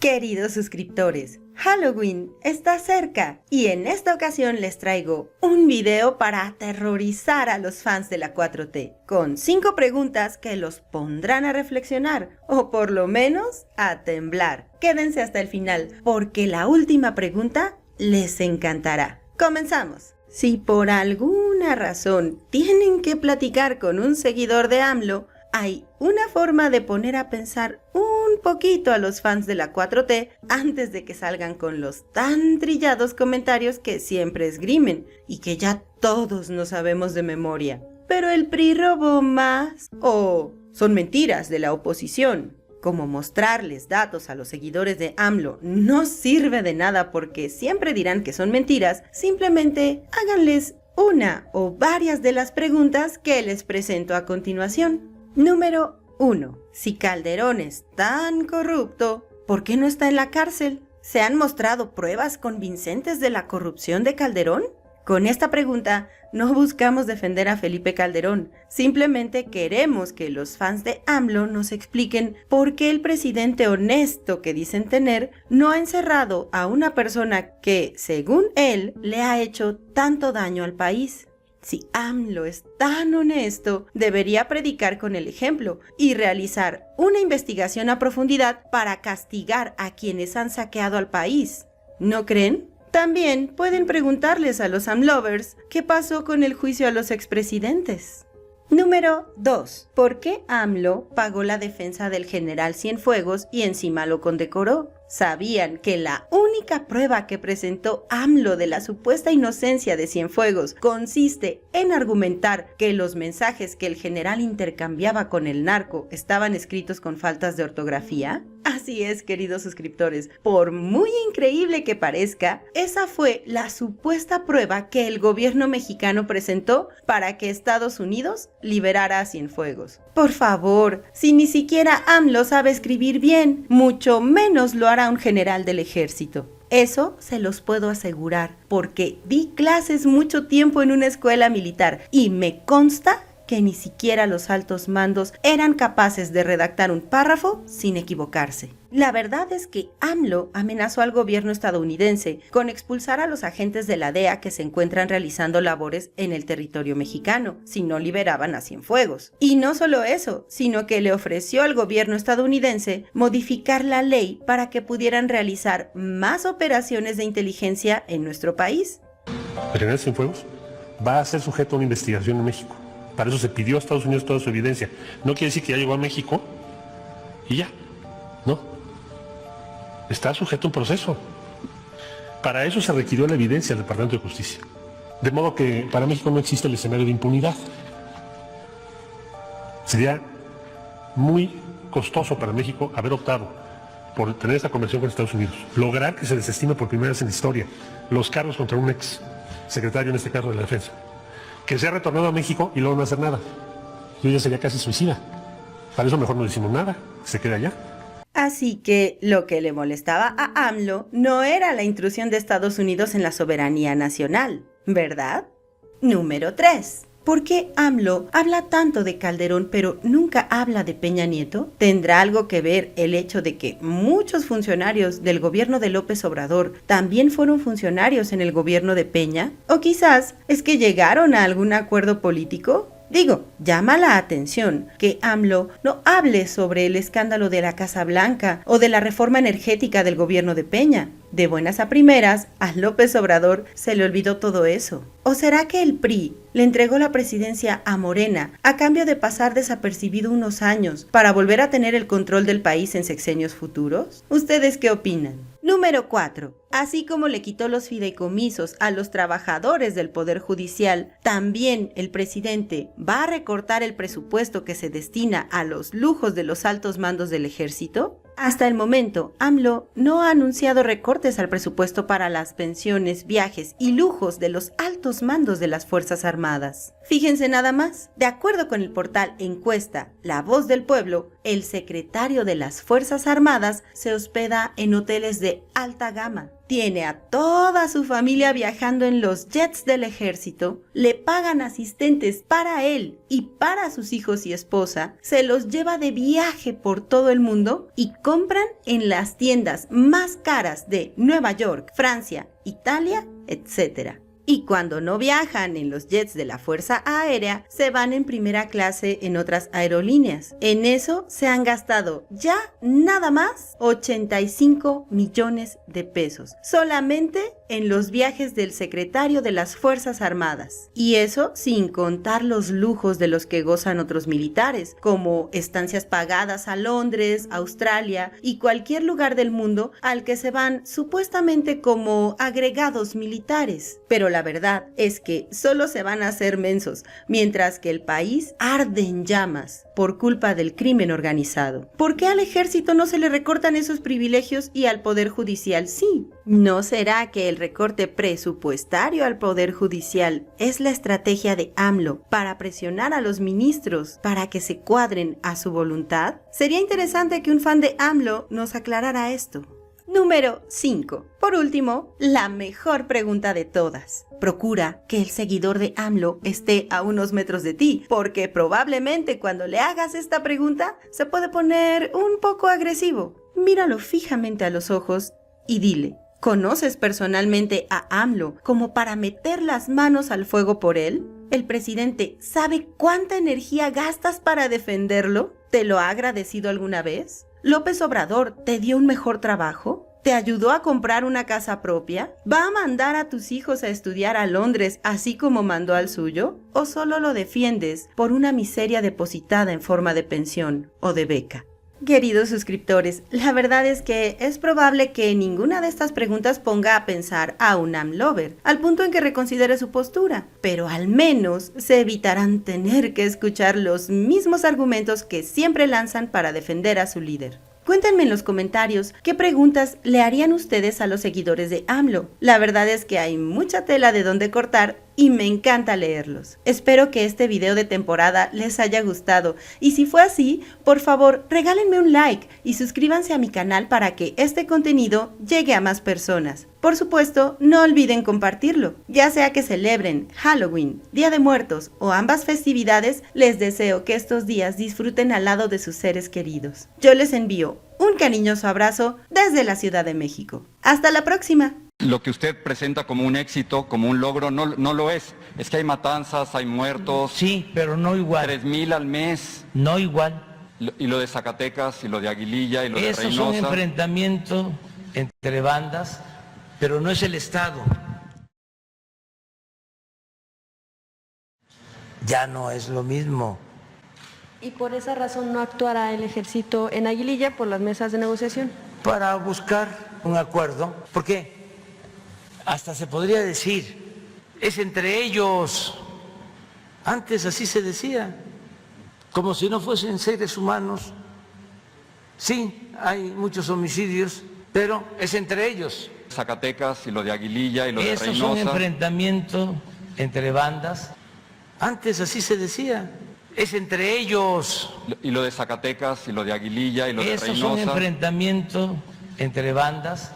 Queridos suscriptores, Halloween está cerca y en esta ocasión les traigo un video para aterrorizar a los fans de la 4T, con 5 preguntas que los pondrán a reflexionar o por lo menos a temblar. Quédense hasta el final porque la última pregunta les encantará. ¡Comenzamos! Si por alguna razón tienen que platicar con un seguidor de AMLO, hay una forma de poner a pensar un poquito a los fans de la 4T antes de que salgan con los tan trillados comentarios que siempre esgrimen y que ya todos no sabemos de memoria. Pero el PRI robó más o son mentiras de la oposición. Como mostrarles datos a los seguidores de AMLO no sirve de nada porque siempre dirán que son mentiras, simplemente háganles una o varias de las preguntas que les presento a continuación. Número 1. Si Calderón es tan corrupto, ¿por qué no está en la cárcel? ¿Se han mostrado pruebas convincentes de la corrupción de Calderón? Con esta pregunta no buscamos defender a Felipe Calderón, simplemente queremos que los fans de AMLO nos expliquen por qué el presidente honesto que dicen tener no ha encerrado a una persona que, según él, le ha hecho tanto daño al país. Si AMLO es tan honesto, debería predicar con el ejemplo y realizar una investigación a profundidad para castigar a quienes han saqueado al país. ¿No creen? También pueden preguntarles a los AMLovers qué pasó con el juicio a los expresidentes. Número 2. ¿Por qué AMLO pagó la defensa del general Cienfuegos y encima lo condecoró? ¿Sabían que la única prueba que presentó AMLO de la supuesta inocencia de Cienfuegos consiste en argumentar que los mensajes que el general intercambiaba con el narco estaban escritos con faltas de ortografía? Así es, queridos suscriptores, por muy increíble que parezca, esa fue la supuesta prueba que el gobierno mexicano presentó para que Estados Unidos liberara a Cienfuegos. Por favor, si ni siquiera AMLO sabe escribir bien, mucho menos lo hará un general del ejército. Eso se los puedo asegurar, porque di clases mucho tiempo en una escuela militar y me consta que ni siquiera los altos mandos eran capaces de redactar un párrafo sin equivocarse. La verdad es que AMLO amenazó al gobierno estadounidense con expulsar a los agentes de la DEA que se encuentran realizando labores en el territorio mexicano, si no liberaban a Cienfuegos. Y no solo eso, sino que le ofreció al gobierno estadounidense modificar la ley para que pudieran realizar más operaciones de inteligencia en nuestro país. El general Cienfuegos va a ser sujeto a una investigación en México. Para eso se pidió a Estados Unidos toda su evidencia. No quiere decir que ya llegó a México y ya. No. Está sujeto a un proceso. Para eso se requirió la evidencia del Departamento de Justicia. De modo que para México no existe el escenario de impunidad. Sería muy costoso para México haber optado por tener esta conversión con Estados Unidos. Lograr que se desestime por primera vez en la historia los cargos contra un ex secretario, en este caso de la Defensa. Que se ha retornado a México y luego no hacer nada. Yo ya sería casi suicida. Para eso mejor no decimos nada, se queda allá. Así que lo que le molestaba a AMLO no era la intrusión de Estados Unidos en la soberanía nacional, ¿verdad? Número 3. ¿Por qué AMLO habla tanto de Calderón pero nunca habla de Peña Nieto? ¿Tendrá algo que ver el hecho de que muchos funcionarios del gobierno de López Obrador también fueron funcionarios en el gobierno de Peña? ¿O quizás es que llegaron a algún acuerdo político? Digo, llama la atención que AMLO no hable sobre el escándalo de la Casa Blanca o de la reforma energética del gobierno de Peña. De buenas a primeras, a López Obrador se le olvidó todo eso. ¿O será que el PRI le entregó la presidencia a Morena a cambio de pasar desapercibido unos años para volver a tener el control del país en sexenios futuros? ¿Ustedes qué opinan? Número 4. Así como le quitó los fideicomisos a los trabajadores del Poder Judicial, también el presidente va a recortar el presupuesto que se destina a los lujos de los altos mandos del ejército. Hasta el momento, AMLO no ha anunciado recortes al presupuesto para las pensiones, viajes y lujos de los altos mandos de las Fuerzas Armadas. Fíjense nada más, de acuerdo con el portal encuesta La Voz del Pueblo, el secretario de las Fuerzas Armadas se hospeda en hoteles de alta gama, tiene a toda su familia viajando en los jets del ejército, le pagan asistentes para él y para sus hijos y esposa, se los lleva de viaje por todo el mundo y compran en las tiendas más caras de Nueva York, Francia, Italia, etc. Y cuando no viajan en los jets de la Fuerza Aérea, se van en primera clase en otras aerolíneas. En eso se han gastado ya nada más 85 millones de pesos, solamente en los viajes del secretario de las Fuerzas Armadas. Y eso sin contar los lujos de los que gozan otros militares, como estancias pagadas a Londres, Australia y cualquier lugar del mundo al que se van supuestamente como agregados militares. Pero la verdad es que solo se van a hacer mensos, mientras que el país arde en llamas por culpa del crimen organizado. ¿Por qué al ejército no se le recortan esos privilegios y al Poder Judicial sí? ¿No será que el recorte presupuestario al Poder Judicial es la estrategia de AMLO para presionar a los ministros para que se cuadren a su voluntad? Sería interesante que un fan de AMLO nos aclarara esto. Número 5. Por último, la mejor pregunta de todas. Procura que el seguidor de AMLO esté a unos metros de ti, porque probablemente cuando le hagas esta pregunta se puede poner un poco agresivo. Míralo fijamente a los ojos y dile: ¿conoces personalmente a AMLO como para meter las manos al fuego por él? ¿El presidente sabe cuánta energía gastas para defenderlo? ¿Te lo ha agradecido alguna vez? ¿López Obrador te dio un mejor trabajo? ¿Te ayudó a comprar una casa propia? ¿Va a mandar a tus hijos a estudiar a Londres así como mandó al suyo? ¿O solo lo defiendes por una miseria depositada en forma de pensión o de beca? Queridos suscriptores, la verdad es que es probable que ninguna de estas preguntas ponga a pensar a un AMLover, al punto en que reconsidere su postura, pero al menos se evitarán tener que escuchar los mismos argumentos que siempre lanzan para defender a su líder. Cuéntenme en los comentarios qué preguntas le harían ustedes a los seguidores de AMLO. La verdad es que hay mucha tela de donde cortar y me encanta leerlos. Espero que este video de temporada les haya gustado y si fue así, por favor regálenme un like y suscríbanse a mi canal para que este contenido llegue a más personas. Por supuesto, no olviden compartirlo. Ya sea que celebren Halloween, Día de Muertos o ambas festividades, les deseo que estos días disfruten al lado de sus seres queridos. Yo les envío un cariñoso abrazo desde la Ciudad de México. ¡Hasta la próxima! Lo que usted presenta como un éxito, como un logro, no lo es. Es que hay matanzas, hay muertos. Sí, pero no igual. 3,000 al mes. No igual. Y lo de Zacatecas, y lo de Aguililla, y lo de Esos Reynosa. son enfrentamientos entre bandas, pero no es el Estado. Ya no es lo mismo. Y por esa razón no actuará el ejército en Aguililla por las mesas de negociación. Para buscar un acuerdo, porque hasta se podría decir, es entre ellos. Antes así se decía, como si no fuesen seres humanos. Sí, hay muchos homicidios, pero es entre ellos. Zacatecas, y lo de Aguililla, y lo de Esos Reynosa. son enfrentamientos entre bandas. Antes así se decía, es entre ellos. Y lo de Zacatecas, y lo de Aguililla, y lo de Esos Reynosa. son enfrentamientos entre bandas.